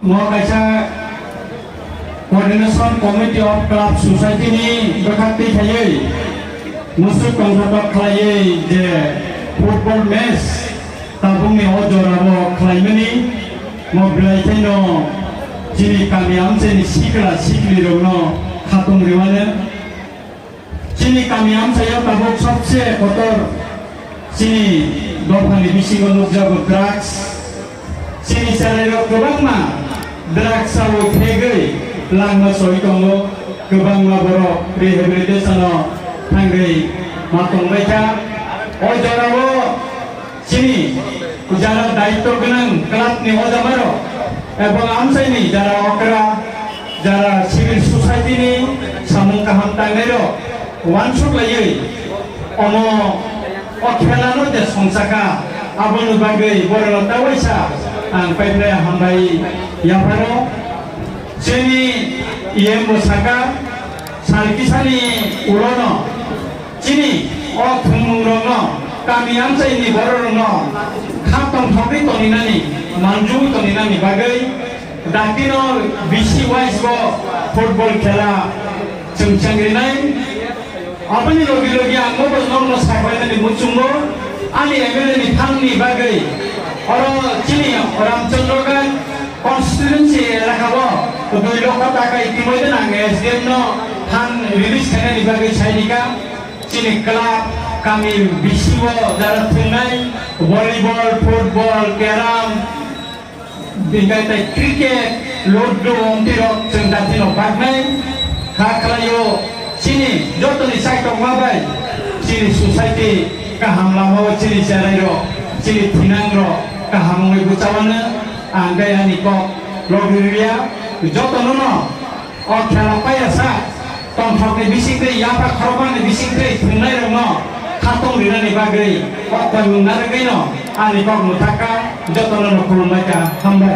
Mau kaisa Coordination Committee of Club Society ni berkati saya musuh kongsapat kelai je football match tabung ni ojo rabo kelai ni mau belajar no jadi kami amse ni sikli rono khatung riwane jadi kami amse ya tabung सबसे kotor sini dofani bisi gondok jago drugs sini cara kebang ma drugs sawo kegei langma soi tongo kebang ma boro rehabilitation no tanggei matong baca ojo rabo sini jarak daito genang kelab ni ojo maro ebang amsai ni jarak okra jarak civil society ni samung kaham tanggero wansuk lagi ono okhelano de songsaka abon bagai borolo tawaisa ang paiple hambai yapano sini iye musaka salkisani urono sini o thumungrono kami amsai ni borolono khatong thokri toninani manju toninani bagai dakino bisi wise go football khela chungchangrinai apani logi angmo bosno sakwainani muchungo ani emele ni thangni bagai oro chini ramchandra constituency rakabo dui lokha taka itimoide nang SDM no thang release kane ni bagai sainika chini club kami bisiwo jara thungnai volleyball football carom bingai tai cricket ludo ontirok जों दातिनो बागनाय खाख्लायो sini joto ni saito mabai sini society kaham lamo sini jarairo sini tinangro kaham ngai bucawana anggai ani ko logiria joto nono o khala paya sa tom thokni bisikre yapa khorban ni bisikre thungnai rono khatong rinani bagai o koyung naragai no ani ko mutaka joto nono kulumaka hambai